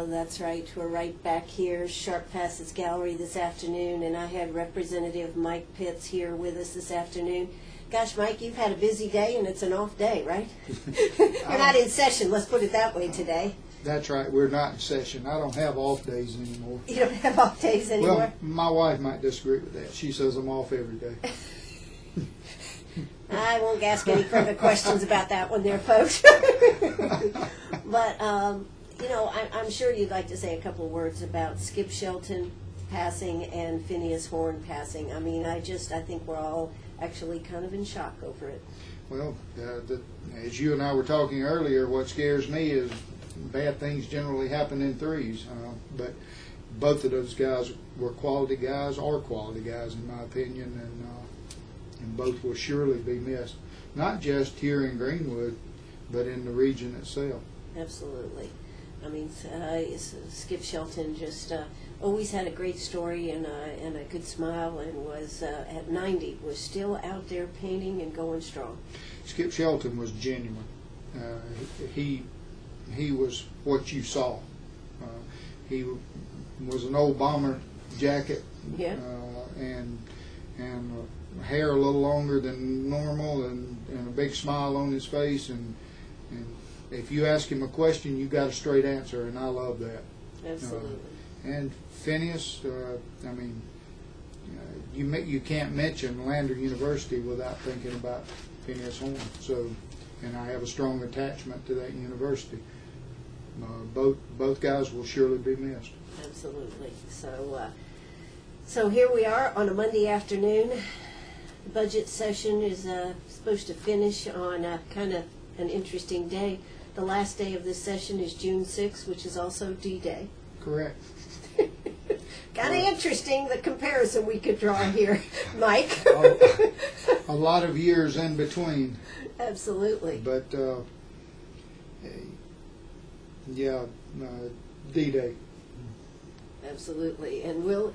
That's right. We're right back here, Sharp Passes Gallery this afternoon, and I had Representative Mike Pitts here with us this afternoon. Gosh, Mike, you've had a busy day, and it's an off day, right? You're not in session, let's put it that way today. That's right, we're not in session. I don't have off days anymore. You don't have off days anymore? Well, my wife might disagree with that. She says I'm off every day. I won't ask any further questions about that one there, folks. But, you know, I'm sure you'd like to say a couple of words about Skip Shelton passing and Phineas Horn passing. I mean, I think we're all actually kind of in shock over it. Well, as you and I were talking earlier, what scares me is bad things generally happen in threes. But both of those guys were quality guys, are quality guys in my opinion, and both will surely be missed. Not just here in Greenwood, but in the region itself. Absolutely. I mean, Skip Shelton just always had a great story and a good smile, and was at 90 was still out there painting and going strong. Skip Shelton was genuine. He was what you saw. He was an old bomber jacket, yeah. and hair a little longer than normal, and a big smile on his face, and if you ask him a question, you got a straight answer, and I love that. Absolutely. And Phineas, I mean, you can't mention Lander University without thinking about Phineas Horn. So, and I have a strong attachment to that university. Both guys will surely be missed. Absolutely. So here we are on a Monday afternoon. The budget session is supposed to finish on kind of an interesting day. The last day of this session is June 6th, which is also D-Day. Correct. Kind of interesting, the comparison we could draw here, Mike. A lot of years in between. Absolutely. But, D-Day. Absolutely. And will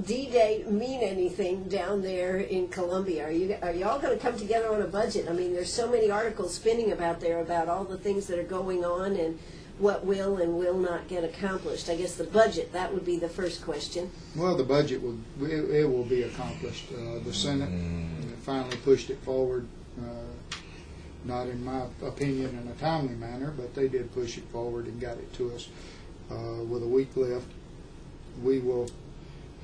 D-Day mean anything down there in Columbia? Are you all going to come together on a budget? I mean, there's so many articles spinning about there about all the things that are going on and what will and will not get accomplished. I guess the budget, that would be the first question. Well, the budget will be accomplished. The Senate finally pushed it forward, not in my opinion in a timely manner, but they did push it forward and got it to us with a week left. We will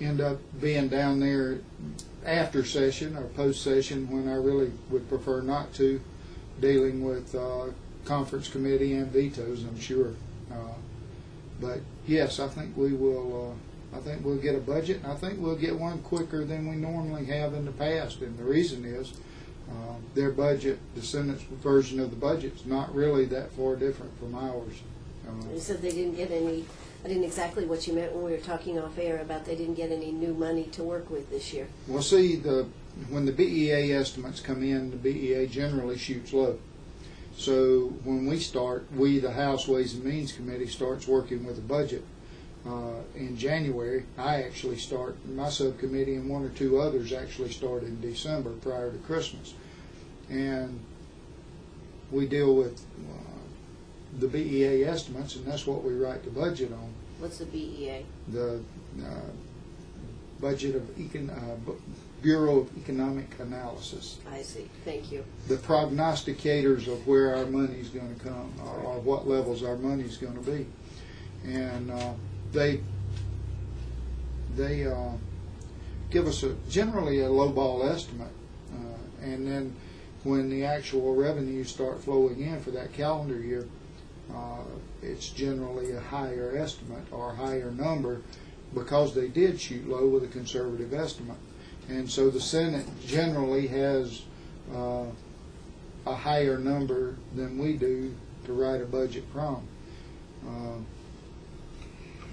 end up being down there after session or post session, when I really would prefer not to, dealing with conference committee and vetoes, I'm sure. But yes, I think we will. I think we'll get a budget, and I think we'll get one quicker than we normally have in the past. And the reason is their budget, the Senate's version of the budget, is not really that far different from ours. You said they didn't get any. I didn't exactly what you meant when we were talking off air about they didn't get any new money to work with this year. Well, see, when the BEA estimates come in, the BEA generally shoots low. So when the House Ways and Means Committee starts working with the budget in January. I actually start, my subcommittee and one or two others actually start in December prior to Christmas. And we deal with the BEA estimates, and that's what we write the budget on. What's the BEA? The budget of Bureau of Economic Analysis. I see. Thank you. The prognosticators of where our money's going to come, or what levels our money's going to be, and they give us generally a lowball estimate, and then when the actual revenues start flowing in for that calendar year, it's generally a higher estimate or a higher number, because they did shoot low with a conservative estimate. And so the Senate generally has a higher number than we do to write a budget from.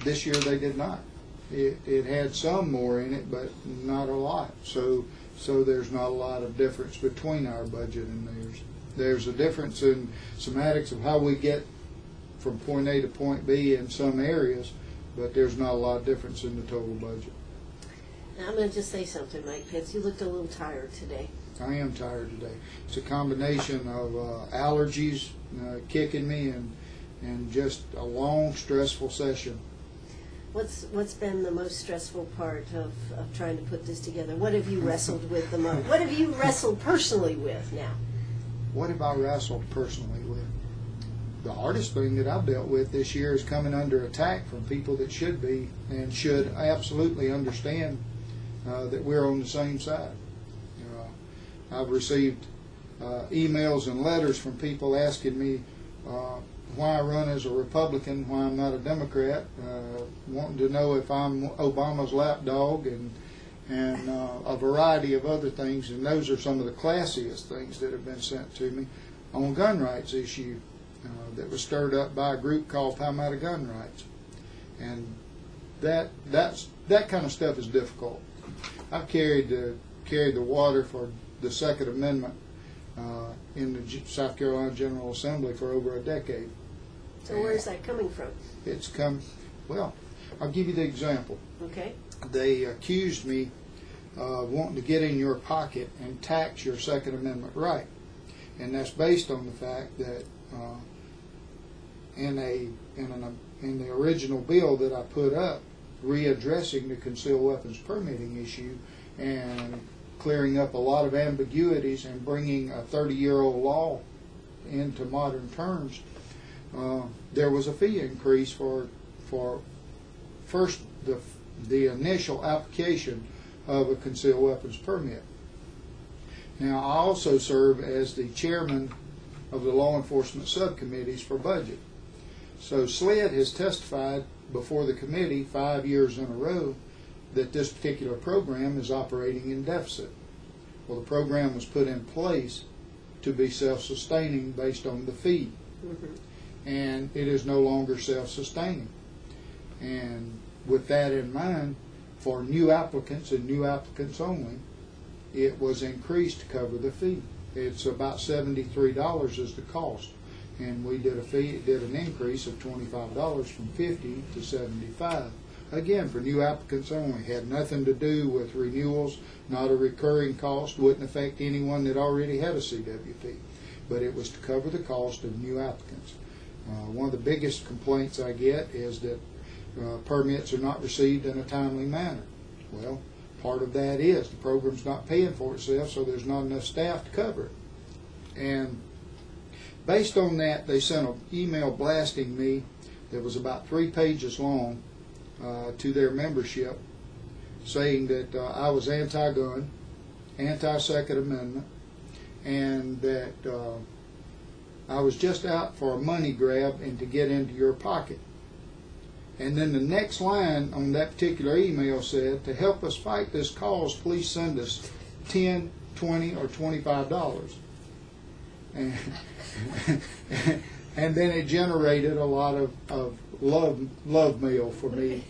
This year they did not. It had some more in it, but not a lot. So there's not a lot of difference between our budget and theirs. There's a difference in semantics of how we get from point A to point B in some areas, but there's not a lot of difference in the total budget. Now, I'm going to just say something, Mike Pitts. You looked a little tired today. I am tired today. It's a combination of allergies kicking me, and just a long, stressful session. What's been the most stressful part of trying to put this together? What have you wrestled with the most? What have you wrestled personally with now? What have I wrestled personally with? The hardest thing that I've dealt with this year is coming under attack from people that should be and should absolutely understand that we're on the same side. I've received emails and letters from people asking me why I run as a Republican, why I'm not a Democrat, wanting to know if I'm Obama's lapdog, and a variety of other things. And those are some of the classiest things that have been sent to me on gun rights issue that was stirred up by a group called Time Out of Gun Rights. And that kind of stuff is difficult. I've carried the water for the Second Amendment in the South Carolina General Assembly for over a decade. So where's that coming from? It's come, well, I'll give you the example. Okay. They accused me of wanting to get in your pocket and tax your Second Amendment right. And that's based on the fact that in the original bill that I put up, readdressing the concealed weapons permitting issue and clearing up a lot of ambiguities and bringing a 30-year-old law into modern terms, there was a fee increase for first the initial application of a concealed weapons permit. Now, I also serve as the chairman of the law enforcement subcommittees for budget. So SLED has testified before the committee 5 years in a row that this particular program is operating in deficit. Well, the program was put in place to be self-sustaining based on the fee. Mm-hmm. And it is no longer self-sustaining. And with that in mind, for new applicants and new applicants only, it was increased to cover the fee. It's about $73 is the cost. And we did an increase of $25 from $50 to $75. Again, for new applicants only. Had nothing to do with renewals, not a recurring cost, wouldn't affect anyone that already had a CWP. But it was to cover the cost of new applicants. One of the biggest complaints I get is that permits are not received in a timely manner. Well, part of that is the program's not paying for itself, so there's not enough staff to cover it. And based on that, they sent an email blasting me that was about 3 pages long to their membership, saying that I was anti-gun, anti-Second Amendment, and that I was just out for a money grab and to get into your pocket. And then the next line on that particular email said, to help us fight this cause, please send us $10, $20, or $25. And, and then it generated a lot of love mail for me,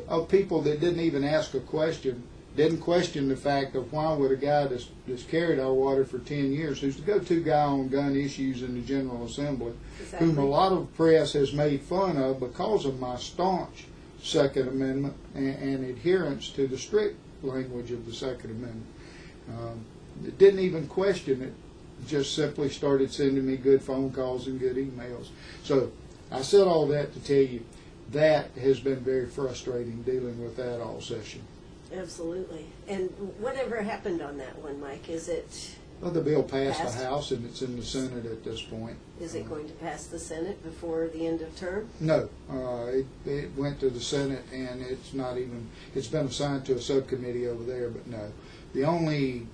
of people that didn't even ask a question, didn't question the fact of why would a guy that's carried our water for 10 years, who's the go-to guy on gun issues in the General Assembly, exactly, whom a lot of press has made fun of because of my staunch Second Amendment and adherence to the strict language of the Second Amendment. Didn't even question it, just simply started sending me good phone calls and good emails. So I said all that to tell you that has been very frustrating dealing with that all session. Absolutely. And whatever happened on that one, Mike? Is it? Well, the bill passed the House and it's in the Senate at this point. Is it going to pass the Senate before the end of term? No, it went to the Senate and it's been assigned to a subcommittee over there, but no. The only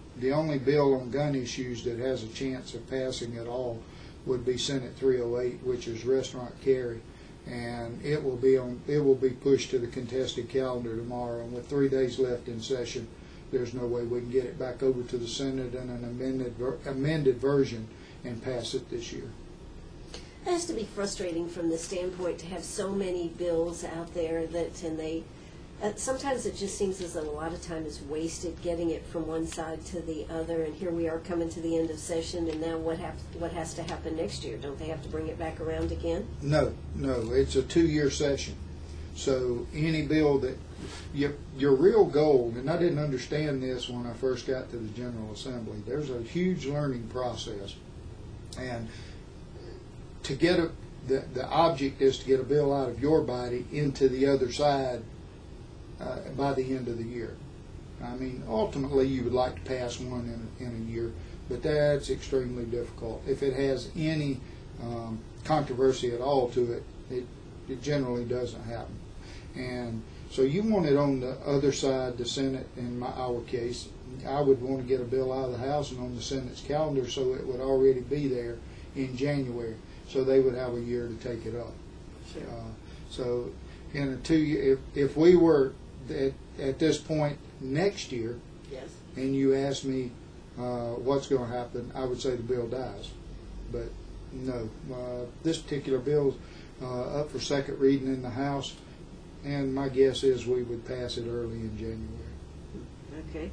bill on gun issues that has a chance of passing at all would be Senate 308, which is restaurant carry, and it will be pushed to the contested calendar tomorrow. And with 3 days left in session, there's no way we can get it back over to the Senate in an amended version and pass it this year. It has to be frustrating from the standpoint to have so many bills out there sometimes it just seems as though a lot of time is wasted getting it from one side to the other, and here we are coming to the end of session, and now what has to happen next year? Don't they have to bring it back around again? No, it's a 2-year session. So any bill that your real goal, and I didn't understand this when I first got to the General Assembly, there's a huge learning process, and to get the object is to get a bill out of your body into the other side by the end of the year. I mean, ultimately, you would like to pass one in a year, but that's extremely difficult. If it has any controversy at all to it, it generally doesn't happen. And so you want it on the other side, the Senate, in our case. I would want to get a bill out of the House and on the Senate's calendar so it would already be there in January, so they would have a year to take it up. Sure. So in a 2 year, if we were at this point next year, Yes. and you ask me what's going to happen, I would say the bill dies. But no, this particular bill's up for second reading in the House, and my guess is we would pass it early in January. Okay.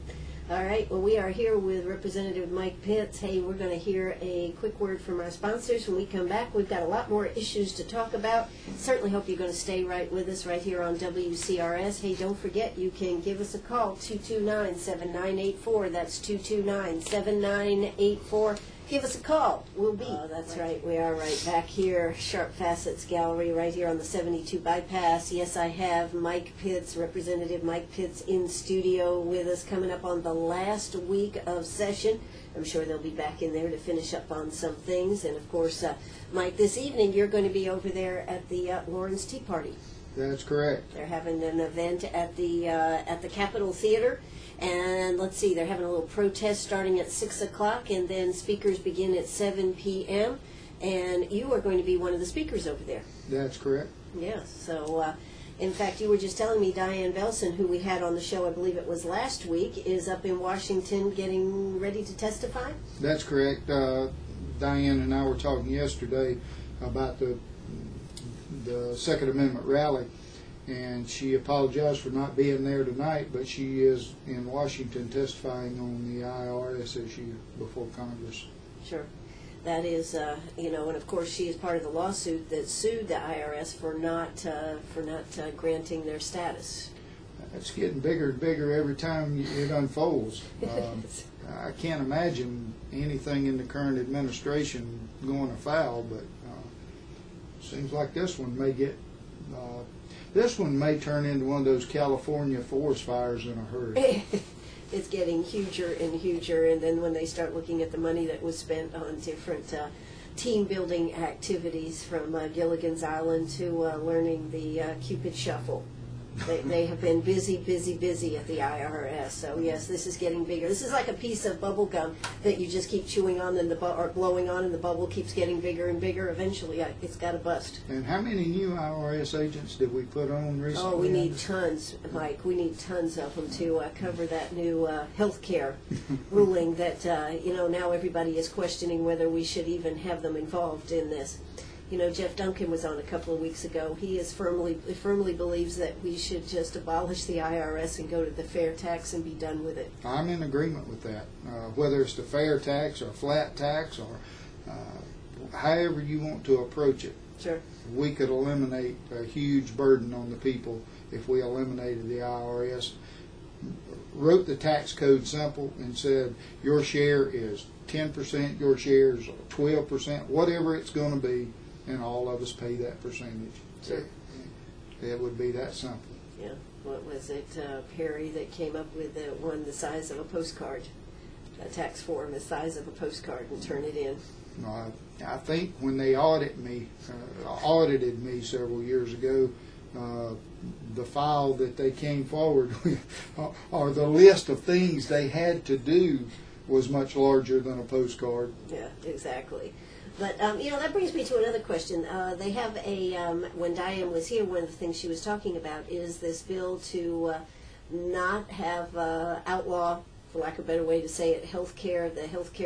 All right. Well, we are here with Representative Mike Pitts. Hey, we're going to hear a quick word from our sponsors. When we come back, we've got a lot more issues to talk about. Certainly hope you're going to stay right with us right here on WCRS. Hey, don't forget, you can give us a call, 229-7984. That's 229-7984. Give us a call. We'll be. That's right. We are right back here, Sharp Facets Gallery, right here on the 72 bypass. Yes, I have Mike Pitts, Representative Mike Pitts, in studio with us, coming up on the last week of session. I'm sure they'll be back in there to finish up on some things. And of course, Mike, this evening you're going to be over there at the Lawrence Tea Party. That's correct. They're having an event at the Capitol Theater. And let's see, they're having a little protest starting at 6 o'clock, and then speakers begin at 7 p.m. And you are going to be one of the speakers over there. That's correct. Yes. So, in fact, you were just telling me Diane Belson, who we had on the show, I believe it was last week, is up in Washington getting ready to testify? That's correct. Diane and I were talking yesterday about the Second Amendment rally, and she apologized for not being there tonight, but she is in Washington testifying on the IRS issue before Congress. Sure. That is, and of course she is part of the lawsuit that sued the IRS for not granting their status. It's getting bigger and bigger every time it unfolds. I can't imagine anything in the current administration going afoul, but seems like this one may get. This one may turn into one of those California forest fires in a hurry. It's getting huger and huger, and then when they start looking at the money that was spent on different team building activities, from Gilligan's Island to learning the Cupid Shuffle, they have been busy at the IRS. So yes, this is getting bigger. This is like a piece of bubble gum that you just keep chewing on, and or blowing on, and the bubble keeps getting bigger and bigger. Eventually, it's got to bust. And how many new IRS agents did we put on recently? Oh, we need tons, Mike. We need tons of them to cover that new health care ruling that, now everybody is questioning whether we should even have them involved in this. Jeff Duncan was on a couple of weeks ago. He firmly believes that we should just abolish the IRS and go to the fair tax and be done with it. I'm in agreement with that. Whether it's the fair tax or flat tax or however you want to approach it. Sure. We could eliminate a huge burden on the people if we eliminated the IRS. Wrote the tax code simple and said your share is 10%, your share is 12%, whatever it's going to be, and all of us pay that percentage. Sure. It would be that simple. Yeah. What was it, Perry, that came up with one the size of a postcard, a tax form the size of a postcard, and turn it in? I think when they audited me several years ago, the file that they came forward with, or the list of things they had to do, was much larger than a postcard. Yeah, exactly. But, that brings me to another question. They have when Diane was here, one of the things she was talking about is this bill to not have outlaw, for lack of a better way to say it, the health care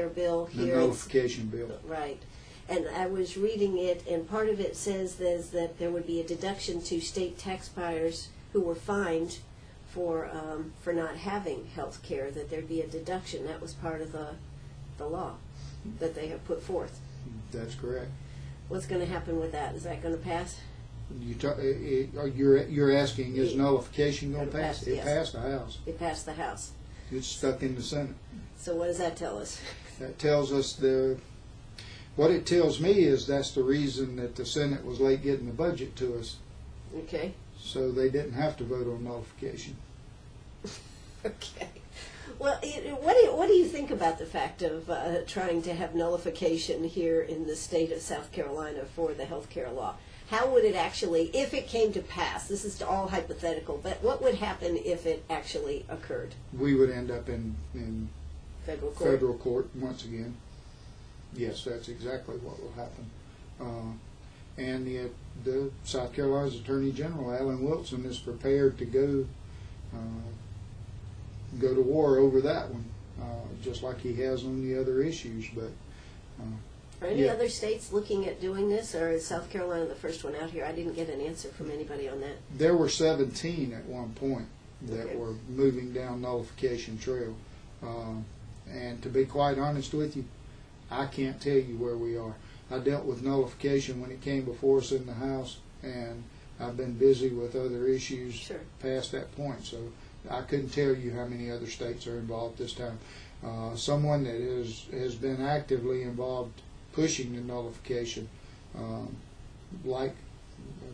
bill here. The nullification bill. Right. And I was reading it, and part of it says that there would be a deduction to state taxpayers who were fined for not having health care, that there'd be a deduction. That was part of the law that they have put forth. That's correct. What's going to happen with that? Is that going to pass? You're asking, is nullification going to pass? It Yes. passed the House. It passed the House. It's stuck in the Senate. So what does that tell us? That tells us What it tells me is that's the reason that the Senate was late getting the budget to us, Okay. so they didn't have to vote on nullification. Okay. Well, what do you think about the fact of trying to have nullification here in the state of South Carolina for the health care law? How would it actually, if it came to pass, this is all hypothetical, but what would happen if it actually occurred? We would end up in Federal court? once again. Yes, that's exactly what will happen. And yet the South Carolina's Attorney General, Alan Wilson, is prepared to go to war over that one, just like he has on the other issues. But Are any yeah. other states looking at doing this, or is South Carolina the first one out here? I didn't get an answer from anybody on that. There were 17 at one point that Okay. were moving down nullification trail. And to be quite honest with you, I can't tell you where we are. I dealt with nullification when it came before us in the House, and I've been busy with other issues Sure. past that point. So I couldn't tell you how many other states are involved this time. Someone that has been actively involved pushing the nullification, like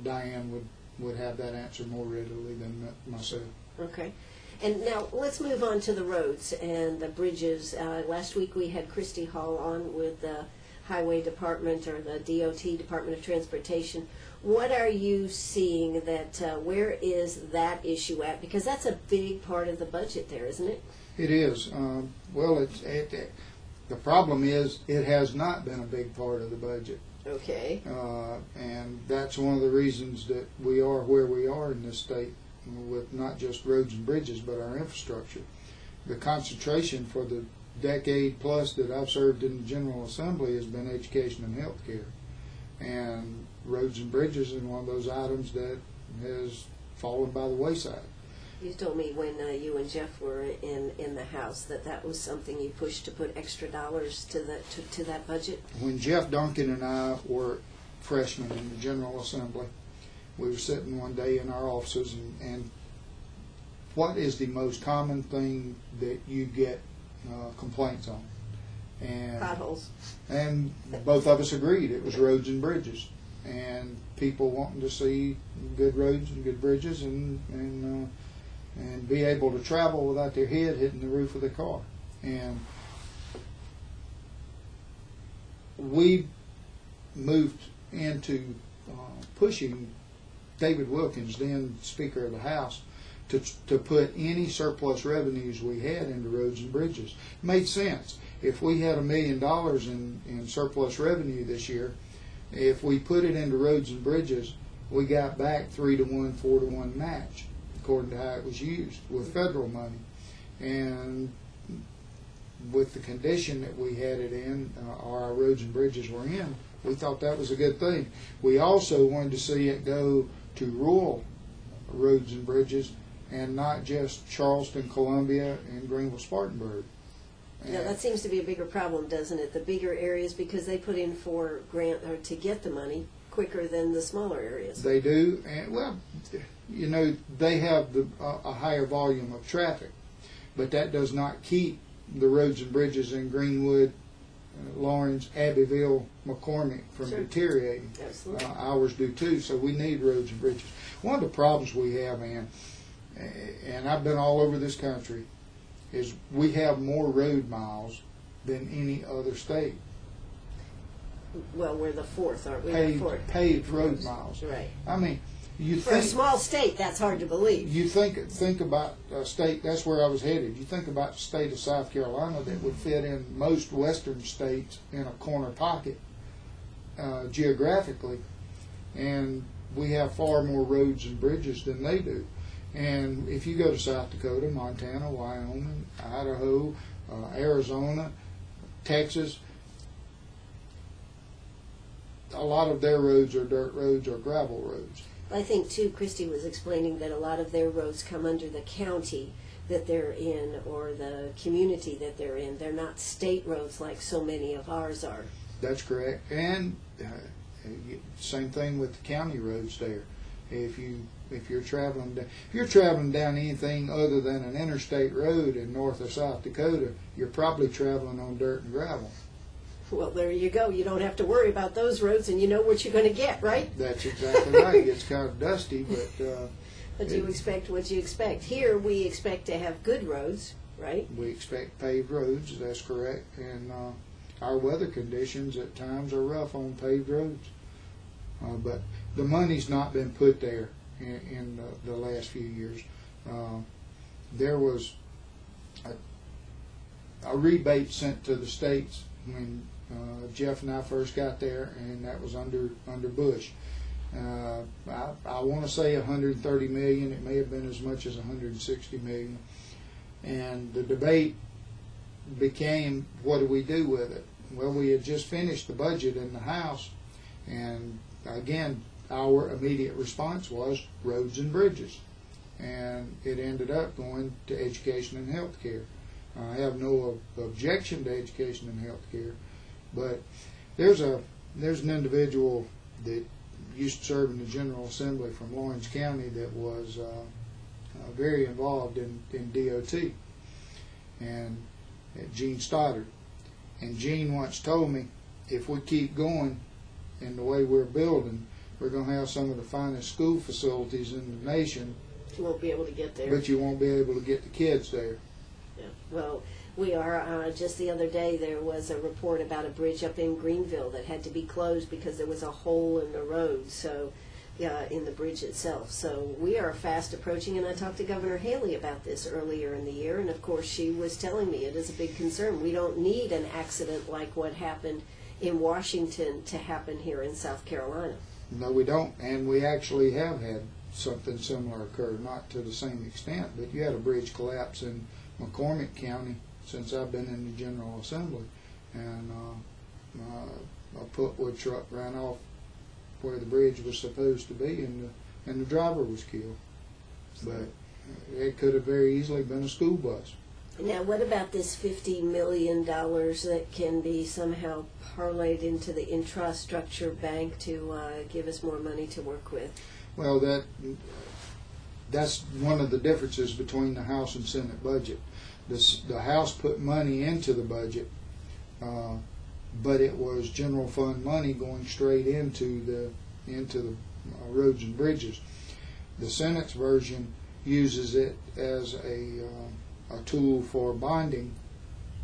Diane would have that answer more readily than myself. Okay. And now let's move on to the roads and the bridges. Last week we had Christy Hall on with the Highway Department, or the DOT, Department of Transportation. What are you seeing that, where is that issue at? Because that's a big part of the budget there, isn't it? It is. Well, the problem is it has not been a big part of the budget. Okay. And that's one of the reasons that we are where we are in this state, with not just roads and bridges, but our infrastructure. The concentration for the decade plus that I've served in the General Assembly has been education and health care. And roads and bridges is one of those items that has fallen by the wayside. You told me when you and Jeff were in the House that was something you pushed to put extra dollars to that budget. When Jeff Duncan and I were freshmen in the General Assembly, we were sitting one day in our offices, and what is the most common thing that you get complaints on? And Potholes. And both of us agreed it was roads and bridges, and people wanting to see good roads and good bridges and be able to travel without their head hitting the roof of the car. And we moved into pushing David Wilkins, then Speaker of the House, to put any surplus revenues we had into roads and bridges. It made sense. If we had $1 million in surplus revenue this year, if we put it into roads and bridges, we got back 3-to-1, 4-to-1 match, according to how it was used with federal money. And with the condition that we had it in, or our roads and bridges were in, we thought that was a good thing. We also wanted to see it go to rural roads and bridges, and not just Charleston, Columbia, and Greenville, Spartanburg. Now that seems to be a bigger problem, doesn't it? The bigger areas, because they put in for grant or to get the money quicker than the smaller areas. They do, and well, you know, they have a higher volume of traffic, but that does not keep the roads and bridges in Greenwood, Lawrence, Abbeville, McCormick from Sure. deteriorating. Absolutely. Ours do too, so we need roads and bridges. One of the problems we have, Ann, and I've been all over this country, is we have more road miles than any other state. Well, we're the fourth, aren't we? Paved road miles. Right. I mean, you For think a small state, that's hard to believe. you think about a state. That's where I was headed. You think about the state of South Carolina that would fit in most western states in a corner pocket geographically, and we have far more roads and bridges than they do. And if you go to South Dakota, Montana, Wyoming, Idaho, Arizona, Texas, a lot of their roads are dirt roads or gravel roads. I think, too, Christy was explaining that a lot of their roads come under the county that they're in or the community that they're in. They're not state roads like so many of ours are. That's correct. And same thing with the county roads there. If you're traveling down anything other than an interstate road in North or South Dakota, you're probably traveling on dirt and gravel. Well, there you go. You don't have to worry about those roads, and you know what you're going to get, right? That's exactly right. It gets kind of dusty, but But you expect what you expect. Here, we expect to have good roads, right? we expect paved roads. That's correct. And our weather conditions at times are rough on paved roads. But the money's not been put there in the last few years. There was a rebate sent to the states when Jeff and I first got there, and that was under Bush. I want to say 130 million. It may have been as much as 160 million. And the debate became, what do we do with it? Well, we had just finished the budget in the House, and again, our immediate response was roads and bridges. And it ended up going to education and health care. I have no objection to education and health care, but there's an individual that used to serve in the General Assembly from Lawrence County that was very involved in DOT, and Gene Stoddard. And Gene once told me, if we keep going in the way we're building, we're going to have some of the finest school facilities in the nation. You won't be able to get there. But you won't be able to get the kids there. Yeah. Well, we are, just the other day there was a report about a bridge up in Greenville that had to be closed because there was a hole in the road, so in the bridge itself. So we are fast approaching, and I talked to Governor Haley about this earlier in the year, and of course she was telling me it is a big concern. We don't need an accident like what happened in Washington to happen here in South Carolina. No, we don't, and we actually have had something similar occur, not to the same extent, but you had a bridge collapse in McCormick County since I've been in the General Assembly, and a pulpwood truck ran off where the bridge was supposed to be, and the driver was killed. But it could have very easily been a school bus. Now, what about this $50 million that can be somehow parlayed into the infrastructure bank to give us more money to work with? Well, that's one of the differences between the House and Senate budget. The House put money into the budget, but it was general fund money going straight into the roads and bridges. The Senate's version uses it as a tool for bonding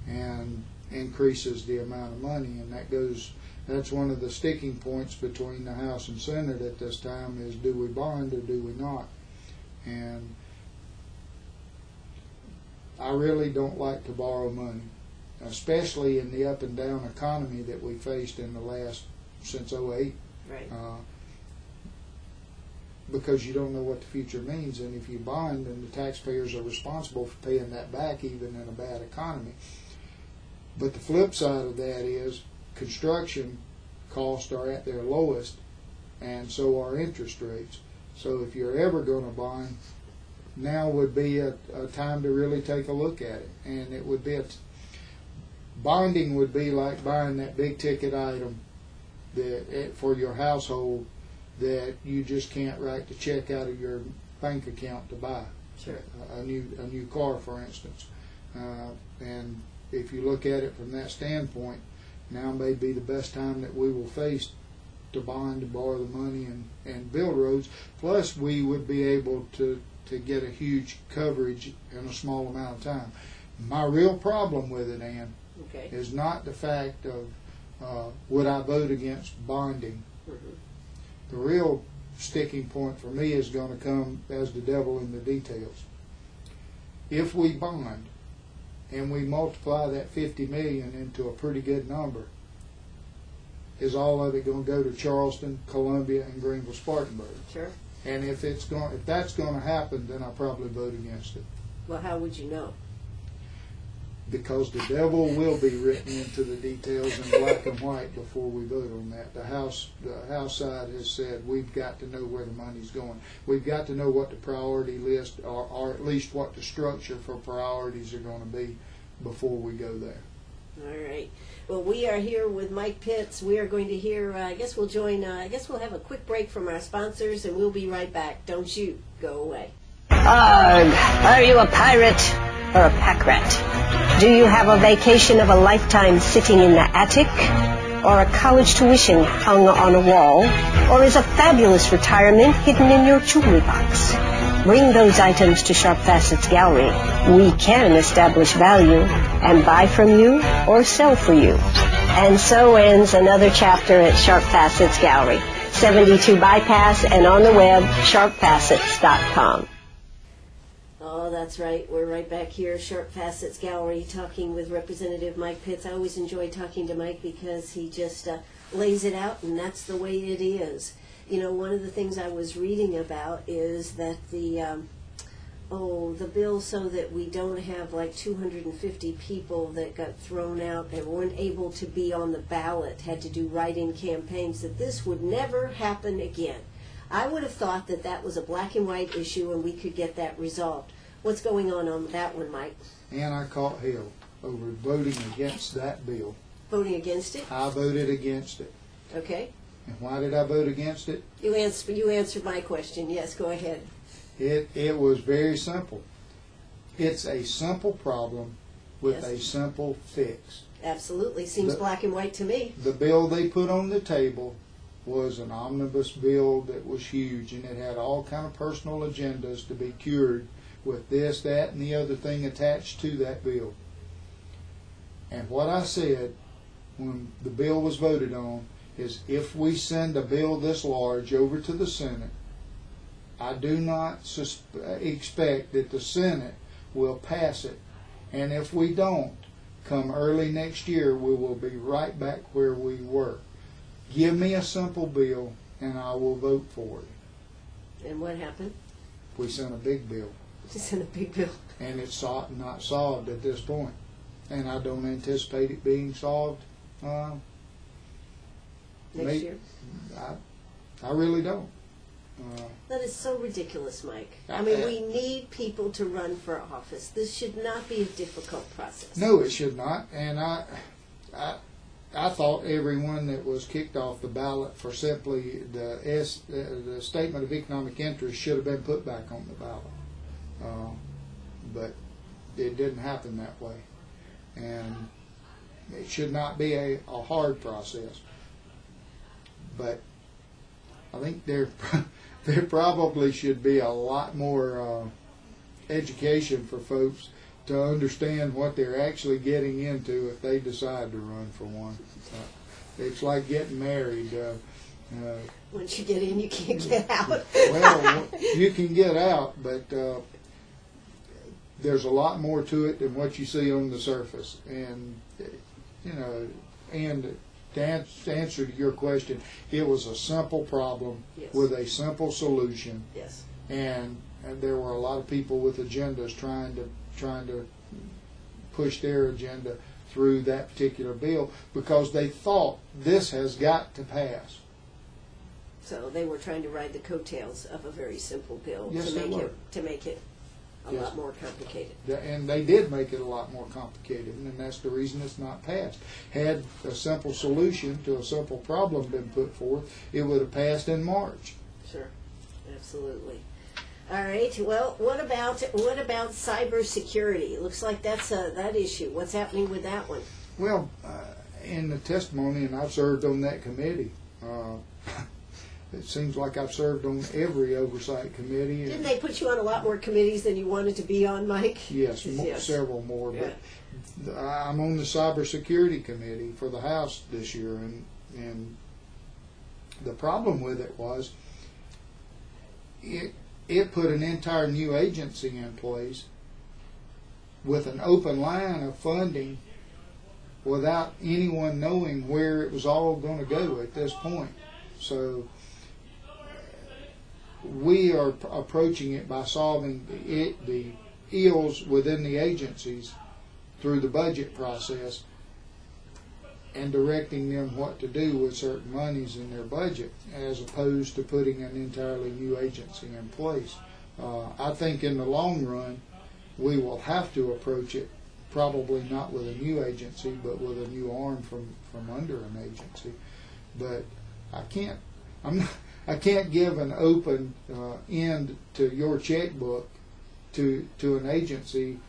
and increases the amount of money, and that's one of the sticking points between the House and Senate at this time is, do we bond or do we not? And I really don't like to borrow money, especially in the up and down economy that we faced in the last, since '08. Right. Because you don't know what the future means, and if you bond, then the taxpayers are responsible for paying that back even in a bad economy. But the flip side of that is construction costs are at their lowest, and so are interest rates. So if you're ever going to bond, now would be a time to really take a look at it. And it would be bonding would be like buying that big ticket item that for your household that you just can't write the check out of your bank account to buy. Sure. A new car, for instance. And if you look at it from that standpoint, now may be the best time that we will face to bond, to borrow the money and build roads. Plus, we would be able to get a huge coverage in a small amount of time. My real problem with it, Ann, Okay. is not the fact of would I vote against bonding. Mm-hmm. The real sticking point for me is going to come as the devil in the details. If we bond and we multiply that $50 million into a pretty good number, is all of it going to go to Charleston, Columbia, and Greenville, Spartanburg? Sure. And if that's going to happen, then I'll probably vote against it. Well, how would you know? Because the devil will be written into the details in black and white before we vote on that. The House side has said we've got to know where the money's going. We've got to know what the priority list, or at least what the structure for priorities are going to be before we go there. All right. Well, we are here with Mike Pitts. We are going to hear, I guess we'll have a quick break from our sponsors, and we'll be right back. Don't you go away. Arg! Are you a pirate? or a pack rat? Do you have a vacation of a lifetime sitting in the attic? Or a college tuition hung on a wall? Or is a fabulous retirement hidden in your jewelry box? Bring those items to Sharp Facets Gallery. We can establish value and buy from you or sell for you. And so ends another chapter at Sharp Facets Gallery, 72 Bypass, and on the web, sharpfacets.com. Oh, that's right. We're right back here, Sharp Facets Gallery, talking with Representative Mike Pitts. I always enjoy talking to Mike because he just lays it out, and that's the way it is. You know, one of the things I was reading about is that the bill so that we don't have like 250 people that got thrown out and weren't able to be on the ballot, had to do write-in campaigns, that this would never happen again. I would have thought that that was a black and white issue and we could get that resolved. What's going on that one, Mike? And I caught hell over voting against that bill. Voting against it? I voted against it. Okay. And why did I vote against it? You answered my question. Yes, go ahead. It was very simple. It's a simple problem with Yes. a simple fix. Absolutely. Seems black and white to me. The bill they put on the table was an omnibus bill that was huge, and it had all kind of personal agendas to be cured with this, that, and the other thing attached to that bill. And what I said when the bill was voted on is, if we send a bill this large over to the Senate, I do not expect that the Senate will pass it. And if we don't, come early next year, we will be right back where we were. Give me a simple bill and I will vote for it. And what happened? We sent a big bill. You sent a big bill. And it's not solved at this point. And I don't anticipate it being solved Next year? I really don't. That is so ridiculous, Mike. I mean, we need people to run for office. This should not be a difficult process. No, it should not. And I thought everyone that was kicked off the ballot for simply the statement of economic interest should have been put back on the ballot. But it didn't happen that way. And it should not be a hard process. But I think there probably should be a lot more education for folks to understand what they're actually getting into if they decide to run for one. It's like getting married. Once you get in, you can't get out. Well, you can get out, but there's a lot more to it than what you see on the surface. And, and to answer to your question, it was a simple problem Yes. with a simple solution. Yes. And there were a lot of people with agendas trying to push their agenda through that particular bill because they thought this has got to pass. So they were trying to ride the coattails of a very simple bill Yes, they were. to make it a Yes. lot more complicated. And they did make it a lot more complicated, and that's the reason it's not passed. Had a simple solution to a simple problem been put forth, it would have passed in March. Sure, absolutely. All right. Well, what about cybersecurity? Looks like that's that issue. What's happening with that one? Well, in the testimony, and I've served on that committee. It seems like I've served on every oversight committee. Didn't they put you on a lot more committees than you wanted to be on, Mike? Yes, Yes. several more. Yeah. But I'm on the cybersecurity committee for the House this year, and the problem with it was it put an entire new agency in place with an open line of funding without anyone knowing where it was all going to go at this point. So we are approaching it by solving the ills within the agencies through the budget process and directing them what to do with certain monies in their budget, as opposed to putting an entirely new agency in place. I think in the long run, we will have to approach it probably not with a new agency, but with a new arm from under an agency. But I can't give an open end to your checkbook to an agency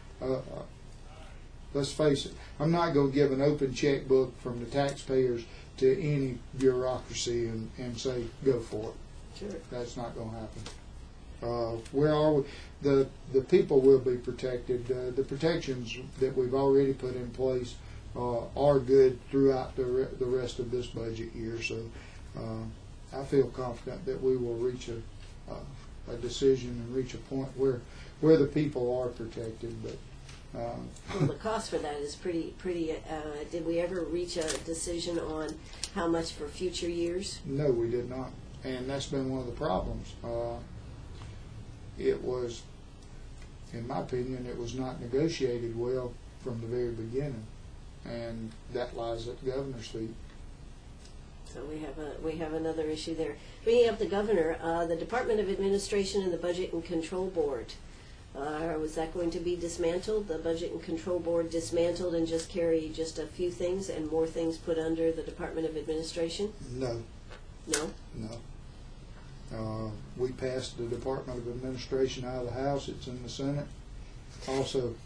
let's face it, I'm not going to give an open checkbook from the taxpayers to any bureaucracy and say, go for it. Sure. That's not going to happen. Where are we? The people will be protected. The protections that we've already put in place are good throughout the rest of this budget year. So I feel confident that we will reach a decision and reach a point where the people are protected. But well, the cost for that is pretty. Did we ever reach a decision on how much for future years? No, we did not, and that's been one of the problems. It was, in my opinion, it was not negotiated well from the very beginning, and that lies at the governor's feet. So we have another issue there. Bringing up the governor, the Department of Administration and the Budget and Control Board. Was that going to be dismantled? The Budget and Control Board dismantled and just carry just a few things and more things put under the Department of Administration? No. No? No. We passed the Department of Administration out of the House. It's in the Senate. Also,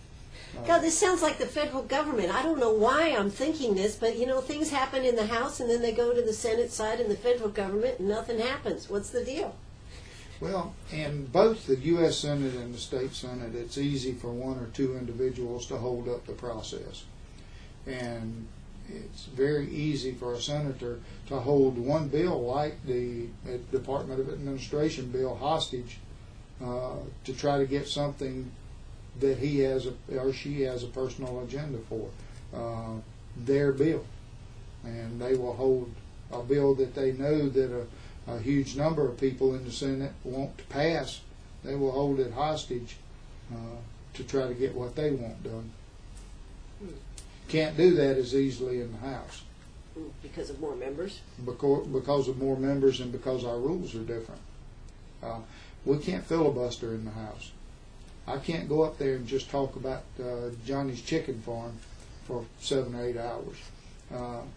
God, this sounds like the federal government. I don't know why I'm thinking this, but things happen in the House and then they go to the Senate side and the federal government and nothing happens. What's the deal? well, in both the U.S. Senate and the State Senate, it's easy for one or two individuals to hold up the process. And it's very easy for a senator to hold one bill like the Department of Administration bill hostage to try to get something that he has or she has a personal agenda for, their bill. And they will hold a bill that they know that a huge number of people in the Senate want to pass. They will hold it hostage to try to get what they want done. Can't do that as easily in the House. Because of more members? Because of more members and because our rules are different. We can't filibuster in the House. I can't go up there and just talk about Johnny's chicken farm for 7 or 8 hours.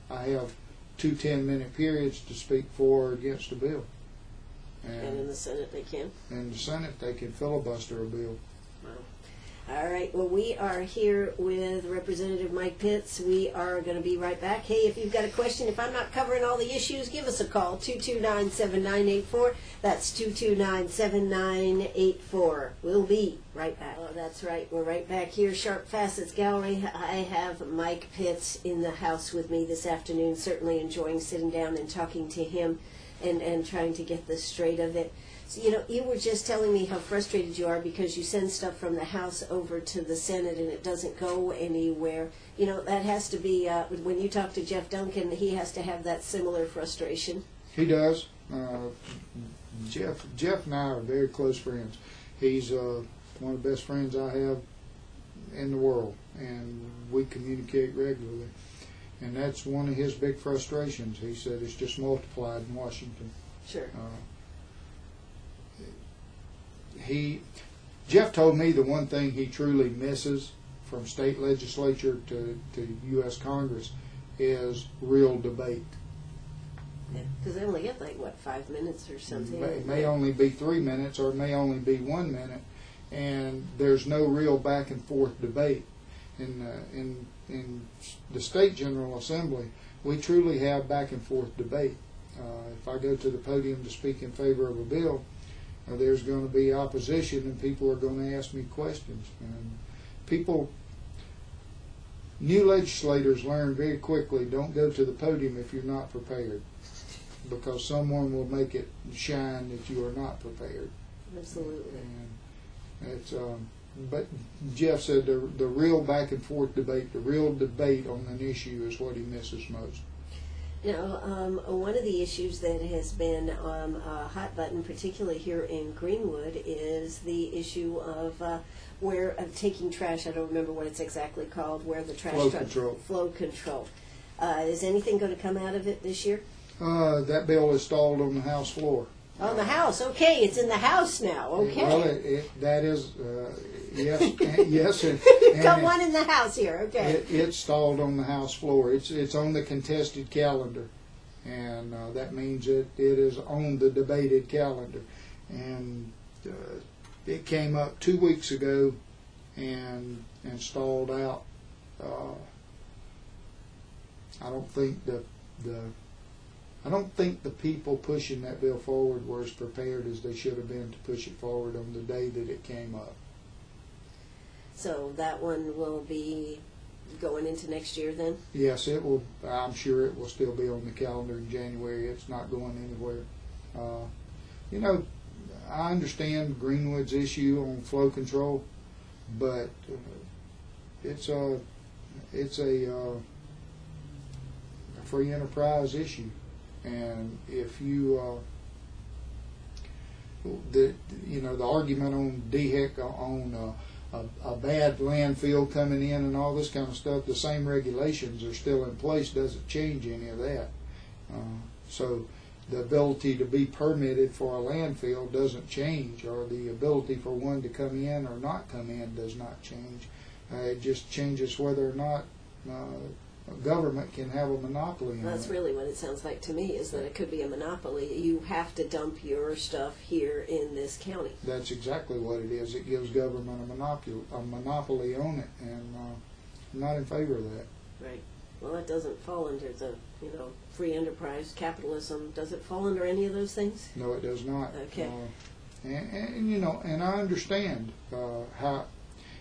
I have 2 10-minute periods to speak for or against a bill. And in the Senate they can? In the Senate they can filibuster a bill. Wow. All right. Well, we are here with Representative Mike Pitts. We are going to be right back. Hey, if you've got a question, if I'm not covering all the issues, give us a call, 229-7984. That's 229-7984. We'll be right back. Oh, that's right. We're right back here, Sharp Facets Gallery. I have Mike Pitts in the house with me this afternoon, certainly enjoying sitting down and talking to him and trying to get the straight of it. So, you were just telling me how frustrated you are because you send stuff from the House over to the Senate and it doesn't go anywhere. That has to be, when you talk to Jeff Duncan, he has to have that similar frustration. He does. Jeff and I are very close friends. He's one of the best friends I have in the world, and we communicate regularly. And that's one of his big frustrations. He said it's just multiplied in Washington. Sure. Jeff told me the one thing he truly misses from state legislature to U.S. Congress is real debate. Because they only get 5 minutes or something. It may only be 3 minutes or it may only be 1 minute, and there's no real back and forth debate. In the State General Assembly, we truly have back and forth debate. If I go to the podium to speak in favor of a bill, there's going to be opposition and people are going to ask me questions. And new legislators learn very quickly, don't go to the podium if you're not prepared, because someone will make it shine that you are not prepared. Absolutely. And it's, but Jeff said the real back and forth debate, the real debate on an issue is what he misses most. One of the issues that has been a hot button, particularly here in Greenwood, is the issue of taking trash. I don't remember what it's exactly called. Where the trash flow control. Is anything going to come out of it this year? That bill is stalled on the House floor. On the House, okay, it's in the House now. Okay. Well, that is yes, yes. And got one in the House here. Okay. It's stalled on the House floor. It's on the contested calendar, and that means it is on the debated calendar. And it came up 2 weeks ago and stalled out. I don't think the people pushing that bill forward were as prepared as they should have been to push it forward on the day that it came up. So that one will be going into next year then? Yes, it will. I'm sure it will still be on the calendar in January. It's not going anywhere. You know, I understand Greenwood's issue on flow control, but it's a free enterprise issue, and if you the argument on DHEC on a bad landfill coming in and all this kind of stuff, the same regulations are still in place, doesn't change any of that. So the ability to be permitted for a landfill doesn't change, or the ability for one to come in or not come in does not change. It just changes whether or not government can have a monopoly on That's it. really what it sounds like to me, is that it could be a monopoly. You have to dump your stuff here in this county. That's exactly what it is. It gives government a monopoly on it, and I'm not in favor of that. Right. Well, that doesn't fall under the, free enterprise, capitalism. Does it fall under any of those things? No, it does not. Okay. And I understand how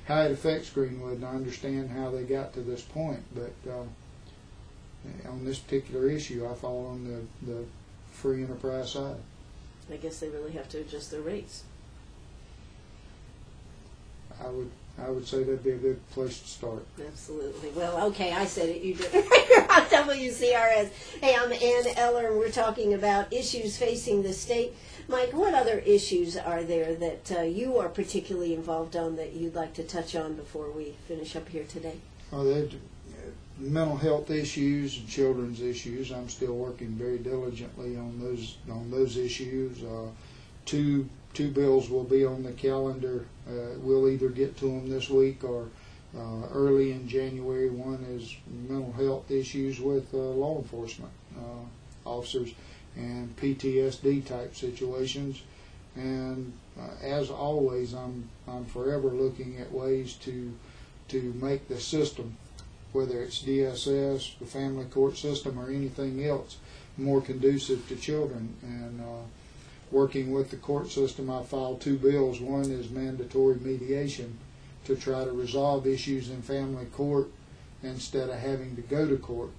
it affects Greenwood, and I understand how they got to this point, but on this particular issue, I fall on the free enterprise side. I guess they really have to adjust their rates. I would say that'd be a good place to start. Absolutely. Well, okay, I said it. You did it right here on WCRS. Hey, I'm Ann Eller, and we're talking about issues facing the state. Mike, what other issues are there that you are particularly involved on that you'd like to touch on before we finish up here today? Well, mental health issues and children's issues. I'm still working very diligently on those issues. Two bills will be on the calendar. We'll either get to them this week or early in January. One is mental health issues with law enforcement officers and PTSD type situations. And as always, I'm forever looking at ways to make the system, whether it's DSS, the family court system, or anything else, more conducive to children. And working with the court system, I filed two bills. One is mandatory mediation to try to resolve issues in family court instead of having to go to court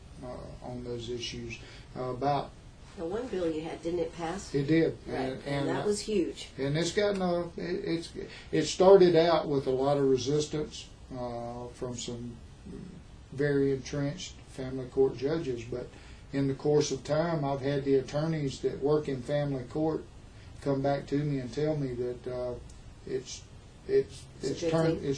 on those issues. The one bill you had, didn't it pass? It did, Right. And that was huge. And it's gotten it started out with a lot of resistance from some very entrenched family court judges, but in the course of time, I've had the attorneys that work in family court come back to me and tell me that it's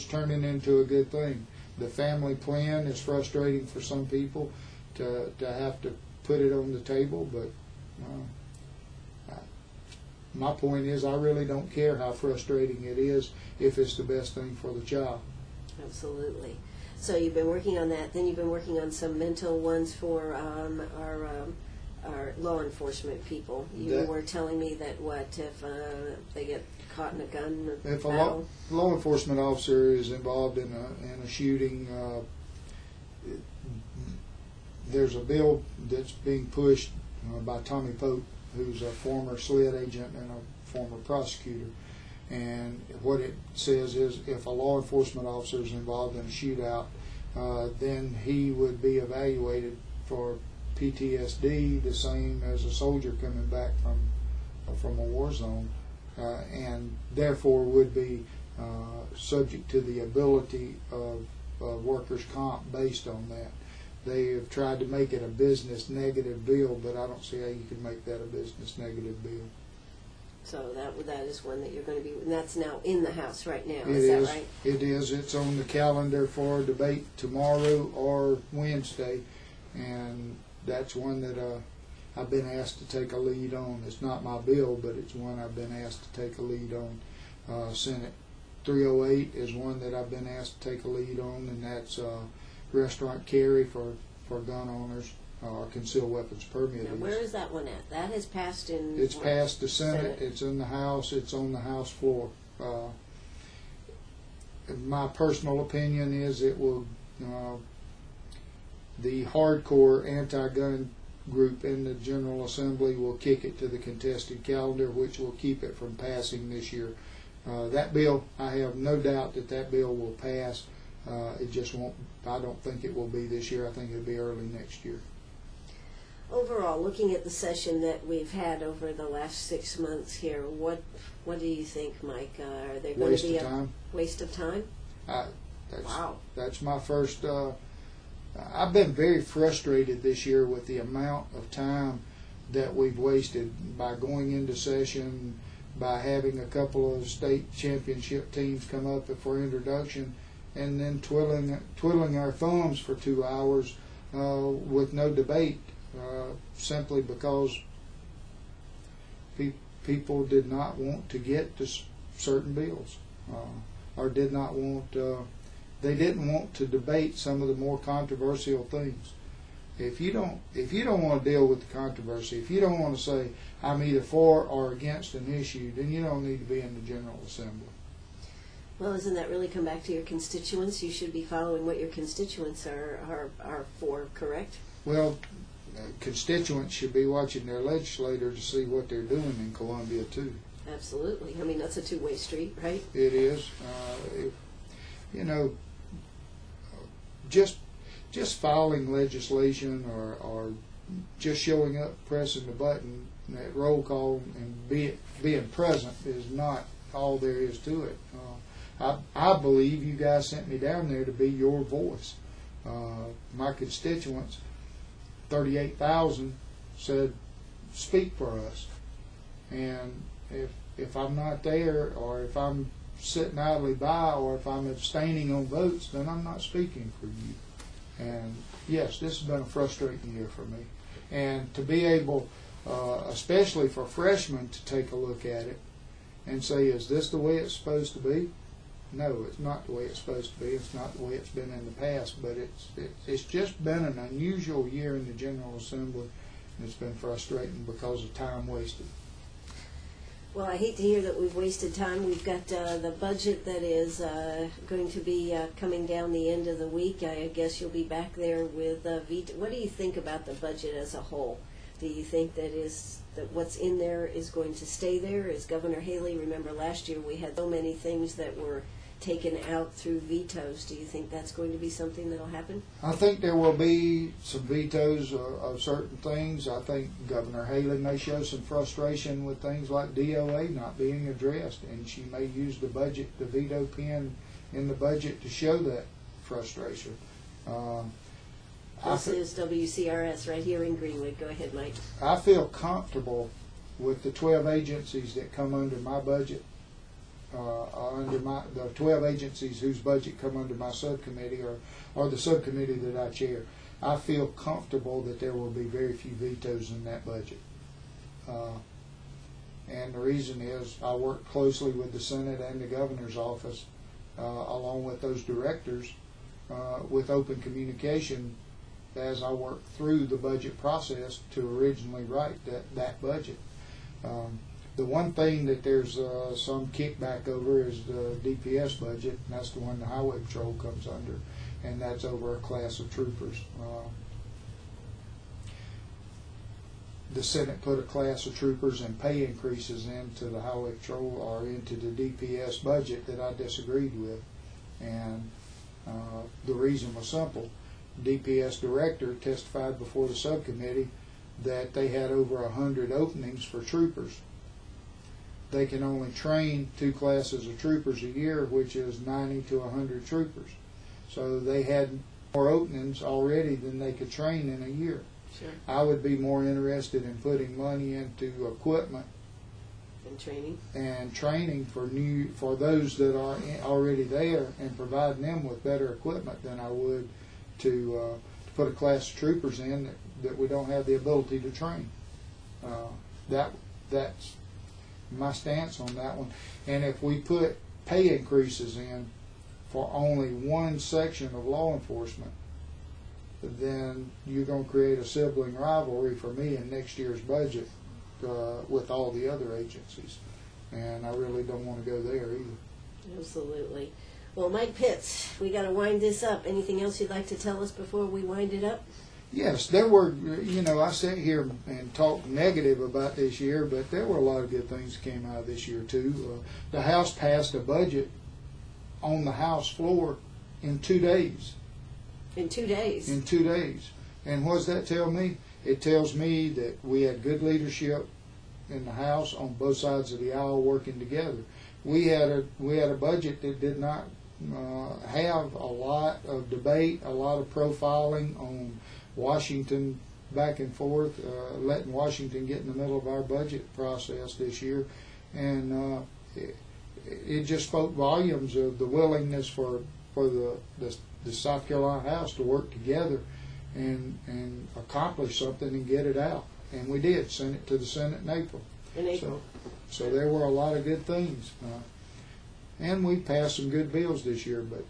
turning into a good thing. The family plan is frustrating for some people to have to put it on the table, but my point is, I really don't care how frustrating it is if it's the best thing for the child. Absolutely. So you've been working on that. Then you've been working on some mental ones for our law enforcement people. You were telling me that if they get caught in a gun If a battle? law enforcement officer is involved in a shooting, there's a bill that's being pushed by Tommy Pope, who's a former SLED agent and a former prosecutor. And what it says is, if a law enforcement officer is involved in a shootout, then he would be evaluated for PTSD, the same as a soldier coming back from a war zone, and therefore would be subject to the ability of workers' comp based on that. They have tried to make it a business negative bill, but I don't see how you can make that a business negative bill. So that is one that you're going to be, and that's now in the House right now. Is that right? It is. It's on the calendar for debate tomorrow or Wednesday, and that's one that I've been asked to take a lead on. It's not my bill, but it's one I've been asked to take a lead on. Senate 308 is one that I've been asked to take a lead on, and that's restaurant carry for gun owners. Concealed weapons permit. Now, where is that one at? That has passed in... It's passed the Senate. It's in the House. It's on the House floor. my personal opinion is it will, the hardcore anti-gun group in the General Assembly will kick it to the contested calendar, which will keep it from passing this year. That bill, I have no doubt that bill will pass. It just won't, I don't think it will be this year. I think it'll be early next year. Overall, looking at the session that we've had over the last 6 months here, what do you think, Mike? Are they going to be a waste of time? Wow. That's my first, I've been very frustrated this year with the amount of time that we've wasted by going into session, by having a couple of state championship teams come up for introduction, and then twiddling our thumbs for 2 hours with no debate, simply because people did not want to get to certain bills, or did not want, they didn't want to debate some of the more controversial things. If you don't want to deal with the controversy, if you don't want to say I'm either for or against an issue, then you don't need to be in the General Assembly. Well, doesn't that really come back to your constituents? You should be following what your constituents are for, correct? Well, constituents should be watching their legislator to see what they're doing in Columbia too. Absolutely. I mean, that's a two-way street, right? It is. Just filing legislation or just showing up, pressing the button at roll call and being present is not all there is to it. I believe you guys sent me down there to be your voice. My constituents, 38,000, said speak for us. And if I'm not there, or if I'm sitting idly by, or if I'm abstaining on votes, then I'm not speaking for you. And yes, this has been a frustrating year for me. And to be able, especially for freshmen, to take a look at it and say, is this the way it's supposed to be? No, it's not the way it's supposed to be. It's not the way it's been in the past. But it's just been an unusual year in the General Assembly, and it's been frustrating because of time wasted. Well, I hate to hear that we've wasted time. We've got the budget that is going to be coming down the end of the week. I guess you'll be back there with veto. What do you think about the budget as a whole? Do you think that what's in there is going to stay there? Is Governor Haley, remember last year we had so many things that were taken out through vetoes. Do you think that's going to be something that will happen? I think there will be some vetoes of certain things. I think Governor Haley may show some frustration with things like DOA not being addressed, and she may use the veto pen in the budget to show that frustration. This is WCRS right here in Greenwood. Go ahead, Mike. I feel comfortable with the 12 agencies that come under my budget. The 12 agencies whose budget come under my subcommittee or the subcommittee that I chair. I feel comfortable that there will be very few vetoes in that budget. And the reason is I work closely with the Senate and the Governor's office, along with those directors, with open communication as I work through the budget process to originally write that budget. The one thing that there's some kickback over is the DPS budget, and that's the one the Highway Patrol comes under, and that's over a class of troopers. The Senate put a class of troopers and pay increases into the Highway Patrol or into the DPS budget that I disagreed with, and the reason was simple. DPS director testified before the subcommittee that they had over 100 openings for troopers. They can only train 2 classes of troopers a year, which is 90 to 100 troopers. So they had more openings already than they could train in a year. Sure. I would be more interested in putting money into equipment and training for those that are already there, and providing them with better equipment than I would to put a class of troopers in that we don't have the ability to train. That's my stance on that one. And if we put pay increases in for only one section of law enforcement, then you're going to create a sibling rivalry for me in next year's budget with all the other agencies. And I really don't want to go there either. Absolutely. Well, Mike Pitts, we got to wind this up. Anything else you'd like to tell us before we wind it up? Yes, there were, I sat here and talked negative about this year, but there were a lot of good things that came out of this year, too. The House passed a budget on the House floor in 2 days. In 2 days? In 2 days. And what does that tell me? It tells me that we had good leadership in the House on both sides of the aisle working together. We had a budget that did not have a lot of debate, a lot of profiling on Washington back and forth, letting Washington get in the middle of our budget process this year, and it just spoke volumes of the willingness for the South Carolina House to work together and accomplish something and get it out, and we did send it to the Senate in April. So there were a lot of good things, and we passed some good bills this year, but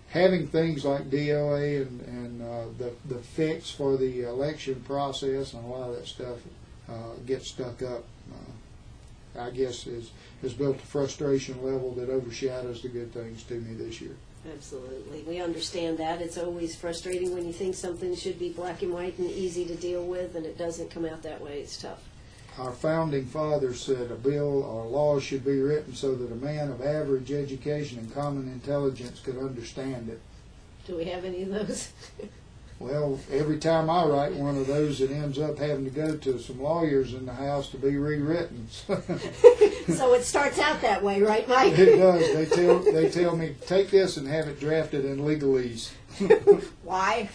having things like DOA and the fix for the election process and a lot of that stuff gets stuck up, I guess has built a frustration level that overshadows the good things to me this year. Absolutely. We understand that. It's always frustrating when you think something should be black and white and easy to deal with, and it doesn't come out that way. It's tough. Our founding fathers said a bill or law should be written so that a man of average education and common intelligence could understand it. Do we have any of those? Well, every time I write one of those, it ends up having to go to some lawyers in the House to be rewritten. So it starts out that way, right, Mike? It does. They tell me, take this and have it drafted in legalese. Why?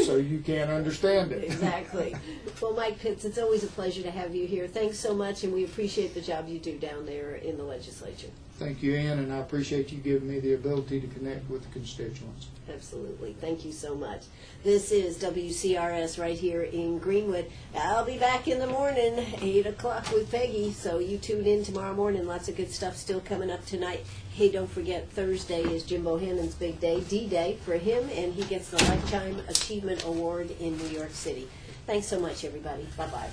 So you can't understand it. Exactly. Well, Mike Pitts, it's always a pleasure to have you here. Thanks so much, and we appreciate the job you do down there in the legislature. Thank you, Ann, and I appreciate you giving me the ability to connect with the constituents. Absolutely. Thank you so much. This is WCRS right here in Greenwood. I'll be back in the morning, 8 o'clock with Peggy, so you tune in tomorrow morning. Lots of good stuff still coming up tonight. Hey, don't forget, Thursday is Jim Bohannon's big day, D-Day for him, and he gets the Lifetime Achievement Award in New York City. Thanks so much, everybody. Bye-bye.